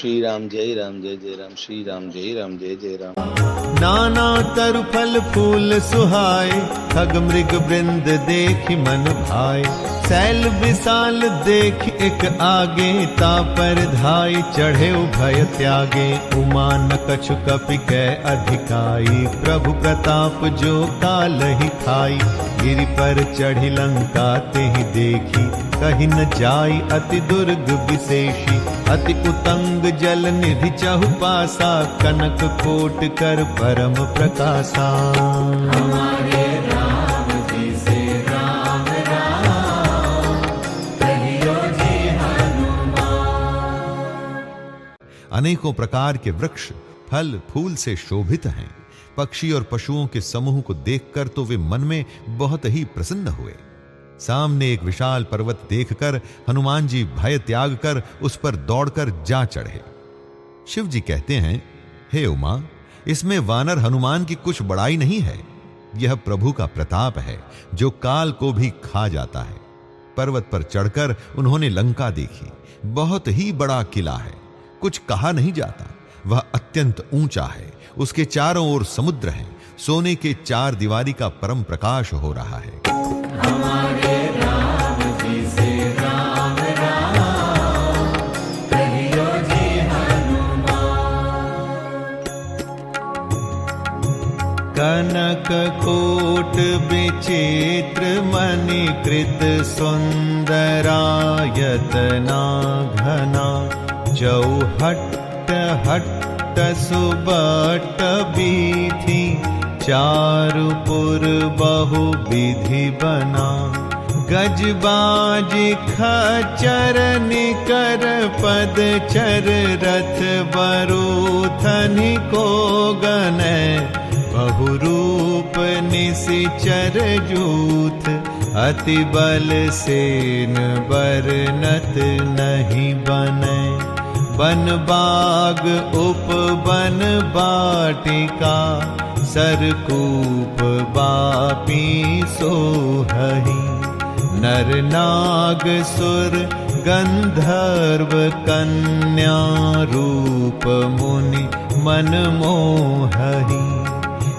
श्री राम जय जय राम, श्री राम जय जय राम। नाना तरु फल फूल सुहाए, खग मृग वृंद देखि मन भाए। सैल विशाल देख एक आगे, तापर धाई चढ़े भय त्यागे। उमा न कछु कपि कै अधिकाई, प्रभु प्रताप जो काल ही खाई। गिरि पर चढ़ी लंका तेहि देखी, कहीं न जाई अति दुर्ग विशेषी। अति उतंग जल निधि चहुपासा, कनक कोट कर परम प्रकाशा। हमारे राम जी से राम राम, कहियो जी हनुमान। अनेकों प्रकार के वृक्ष फल फूल से शोभित हैं। पक्षी और पशुओं के समूह को देखकर तो वे मन में बहुत ही प्रसन्न हुए। सामने एक विशाल पर्वत देखकर हनुमान जी भय त्याग कर उस पर दौड़कर जा चढ़े। शिव जी कहते हैं, हे उमा, इसमें वानर हनुमान की कुछ बड़ाई नहीं है। यह प्रभु का प्रताप है जो काल को भी खा जाता है। पर्वत पर चढ़कर उन्होंने लंका देखी। बहुत ही बड़ा किला है, कुछ कहा नहीं जाता। वह अत्यंत ऊंचा है, उसके चारों ओर समुद्र है। सोने के चार दीवारी का परम प्रकाश हो रहा है। हमारे राम जी से राम राम, कहियो जी हनुमान। कनक कोट विचित्र मणिकृत सुंदरायतना घना। चौहट्ट हट्ट सुबट बीथी, चारुपुर बहु विधि बना। गजबाज खचर निकर पद चर, रथ बरूथनि को गनै। बहुरूप निशिचर जूथ, अति बल सेन बरनत नहीं बनै। बन बाग उपवन बाटिका, सरकूप बापी सोहहि। नर नाग सुर गंधर्व कन्या, रूप मुनि मन मोहहि।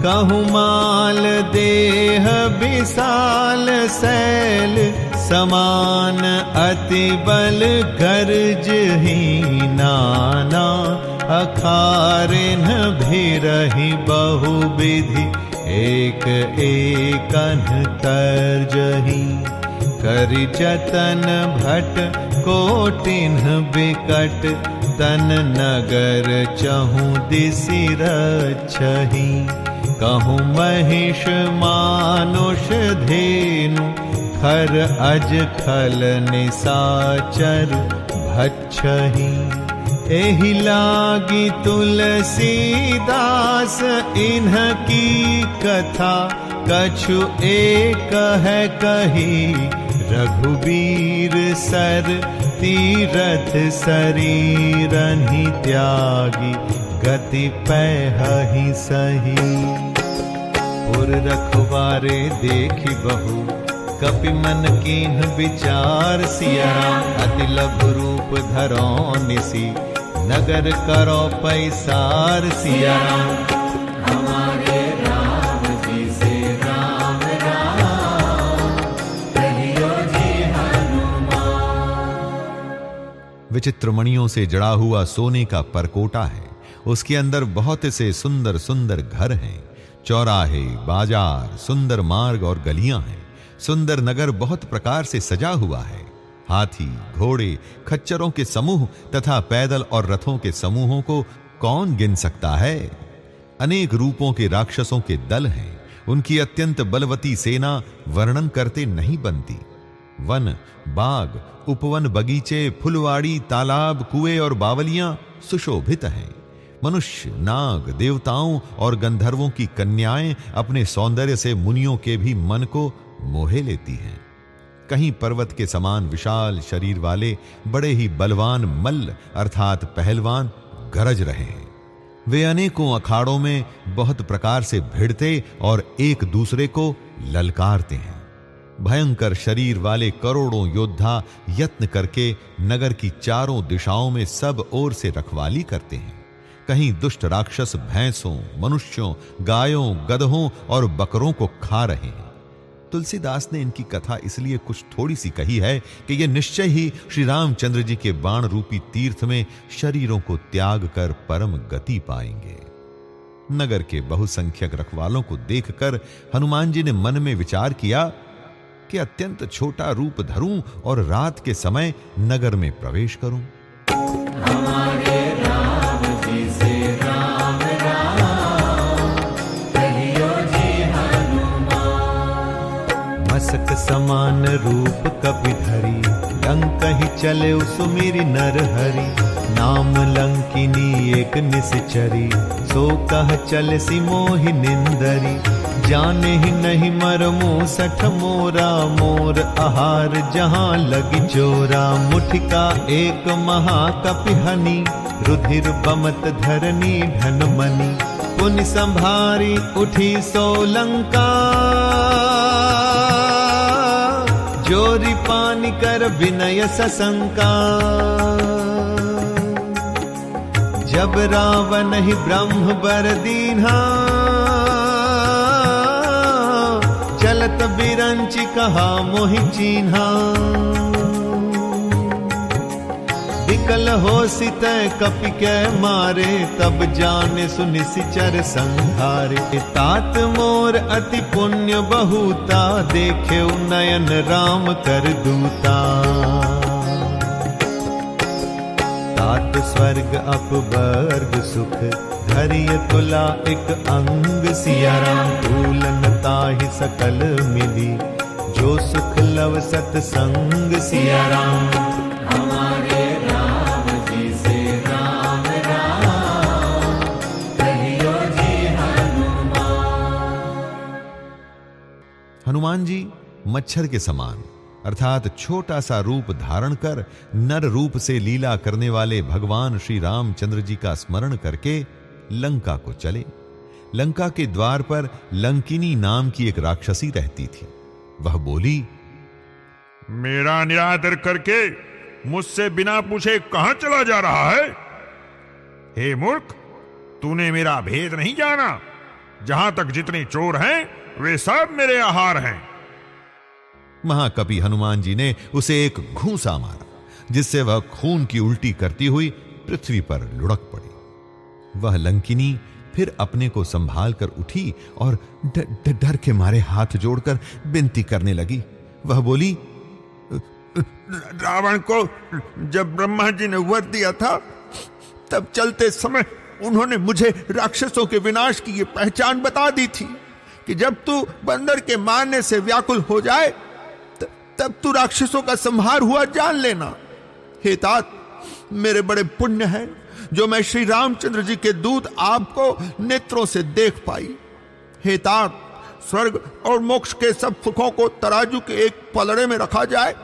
कहूँ माल देह विशाल, शैल समान अति बल गर्जहि। नाना अखारिन भिरहि बहुविधि, एक एकन तर्जहि। करि जतन भट कोटिन बिकट, तन नगर चहु दिसि रक्षहि। कहूँ महिष मानुष धेनु, खर अज खल निसाचर भक्षहि। एहि लागी तुलसीदास, इन्हकी कथा कछु एक है कही। रघुबीर सर तीरथ शरीरहि त्यागी, गति पैहि सही। पुर रखवारे देखि बहु, कपि मन कीन्ह विचार। सिया राम अति लघु रूप धरो निसी, नगर करो पैसार। सिया राम हमारे राम जी से राम राम, कहियो जी हनुमान। विचित्र मणियों से जड़ा हुआ सोने का परकोटा है। उसके अंदर बहुत से सुंदर सुंदर घर हैं। चौराहे, बाजार, सुंदर मार्ग और गलियां हैं। सुंदर नगर बहुत प्रकार से सजा हुआ है। हाथी, घोड़े, खच्चरों के समूह तथा पैदल और रथों के समूहों को कौन गिन सकता है। अनेक रूपों के राक्षसों के दल हैं। उनकी अत्यंत बलवती सेना वर्णन करते नहीं बनती। वन, बाग, उपवन, बगीचे, फुलवाड़ी, तालाब, कुएं और बावलियां सुशोभित हैं। मनुष्य, नाग, देवताओं और गंधर्वों की कन्याएं अपने सौंदर्य से मुनियों के भी मन को मोहे लेती हैं। कहीं पर्वत के समान विशाल शरीर वाले बड़े ही बलवान मल्ल अर्थात पहलवान गरज रहे हैं। वे अनेकों अखाड़ों में बहुत प्रकार से भिड़ते और एक दूसरे को ललकारते हैं। भयंकर शरीर वाले करोड़ों योद्धा यत्न करके नगर की चारों दिशाओं में सब ओर से रखवाली करते हैं। कहीं दुष्ट राक्षस भैंसों, मनुष्यों, गायों, गधों और बकरों को खा रहे हैं। तुलसीदास ने इनकी कथा इसलिए कुछ थोड़ी सी कही है कि यह निश्चय ही श्री रामचंद्र जी के बाण रूपी तीर्थ में शरीरों को त्याग कर परम गति पाएंगे। नगर के बहुसंख्यक रखवालों को देखकर हनुमान जी ने मन में विचार किया कि अत्यंत छोटा रूप धरूं और रात के समय नगर में प्रवेश करूं। हमारे राम जी से राम राम कहियो जी हनुमान। मसक समान रूप कपि धरी लंक ही चले सुमिरि नर हरि। नाम लंकिनी एक निश्चरी सो कह चल सी मोहि निंदरी। जाने ही नहीं मरमु सठ मोरा मोर आहार जहां लगी चोरा। मुठिका एक महाकपि हनि रुधिर बमत धरनी धन मनि। पुनि संभारी उठी सोलंका जोरी पानी कर विनय सशंका। जब रावण ही ब्रह्म बर दीन्हा चलत बिरंचि कहा मोहि चीन्हा। विकल हो सित कपि के मारे तब जाने सुनिश्चर संहारे। तात मोर अति पुण्य बहुता देखे नयन राम कर दूता। तात स्वर्ग अपवर्ग सुख धरिय तुला एक अंग सिया राम। तूलन ताहि सकल मिली जो सुख लव सतसंग सिया राम। हमारे राम जी से राम राम कहियो जी हनुमान। हनुमान जी मच्छर के समान अर्थात छोटा सा रूप धारण कर नर रूप से लीला करने वाले भगवान श्री रामचंद्र जी का स्मरण करके लंका को चले। लंका के द्वार पर लंकिनी नाम की एक राक्षसी रहती थी। वह बोली, मेरा निरादर करके मुझसे बिना पूछे कहां चला जा रहा है? हे मूर्ख, तूने मेरा भेद नहीं जाना। जहां तक जितने चोर हैं वे सब मेरे आहार हैं। महाकवि हनुमान जी ने उसे एक घूंसा मारा जिससे वह खून की उल्टी करती हुई पृथ्वी पर लुढ़क पड़ी। वह लंकिनी फिर अपने को संभाल कर उठी और डर के मारे हाथ जोड़कर विनती करने लगी। वह बोली, रावण को जब ब्रह्मा जी ने वर दिया था तब चलते समय उन्होंने मुझे राक्षसों के विनाश की ये पहचान बता दी थी कि जब तू बंदर के मारने से व्याकुल हो जाए तब तू राक्षसों का संहार हुआ जान लेना। हे तात, मेरे बड़े पुण्य हैं जो मैं श्री रामचंद्र जी के दूत आपको नेत्रों से देख पाई। हे तात, स्वर्ग और मोक्ष के सब सुखों को तराजू के एक पलड़े में रखा जाए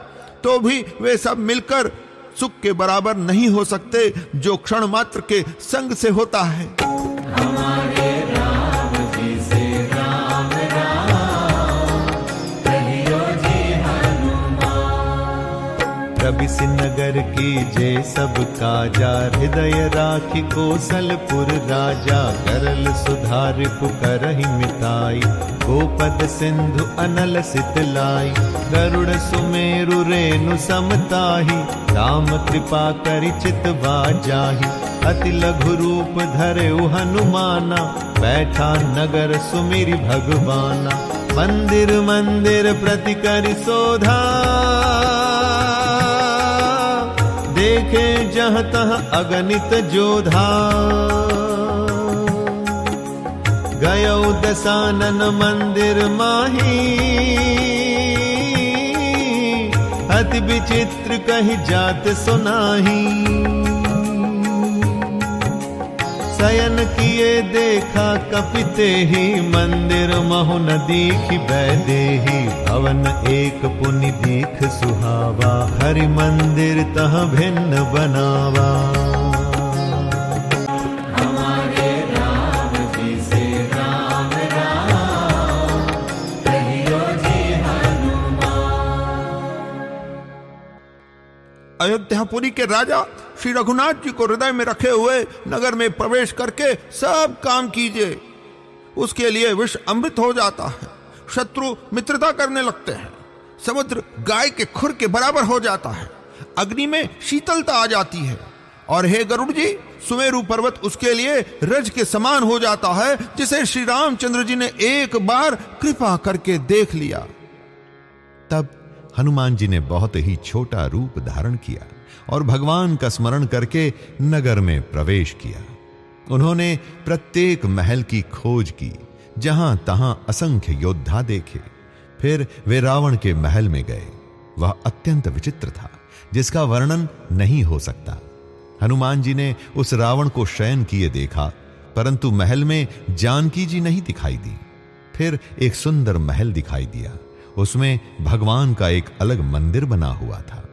तो भी वे सब मिलकर सुख के बराबर नहीं हो सकते जो क्षण मात्र के संग से होता है। हमारे राम जी से राम राम कहियो जी हनुमान। कबिस नगर की जय सब काजा हृदय राखी कौशलपुर राजा। करल सुधार पुकरहि मिताई गोपद सिंधु अनल सितलाई। गरुड़ सुमेरु रेणु समताही राम कृपा करि चितवा जाहि। अति लघु रूप धरेउ हनुमाना बैठा नगर सुमिरि भगवाना। मंदिर मंदिर प्रति करि शोधा देखे जहाँ तहाँ अगणित जोधा। गयो दशानन मंदिर माही अति विचित्र कही जात सुनाही। शयन किए देखा कपिते ही मंदिर महु न दीखि बैदेही। भवन एक पुनि दीख सुहावा हरि मंदिर तह भिन्न बनावा। हमारे राम जी से राम राम कहियो जी हनुमान। अयोध्यापुरी के राजा श्री रघुनाथ जी को हृदय में रखे हुए नगर में प्रवेश करके सब काम कीजिए। उसके लिए विष अमृत हो जाता है, शत्रु मित्रता करने लगते हैं, समुद्र गाय के खुर के बराबर हो जाता है, अग्नि में शीतलता आ जाती है, और हे गरुड़ जी, सुमेरु पर्वत उसके लिए रज के समान हो जाता है, जिसे श्री रामचंद्र जी ने एक बार कृपा करके देख लिया। तब हनुमान जी ने बहुत ही छोटा रूप धारण किया और भगवान का स्मरण करके नगर में प्रवेश किया। उन्होंने प्रत्येक महल की खोज की, जहां तहां असंख्य योद्धा देखे। फिर वे रावण के महल में गए। वह अत्यंत विचित्र था, जिसका वर्णन नहीं हो सकता। हनुमान जी ने उस रावण को शयन किए देखा, परंतु महल में जानकी जी नहीं दिखाई दी। फिर एक सुंदर महल दिखाई दिया, उसमें भगवान का एक अलग मंदिर बना हुआ था।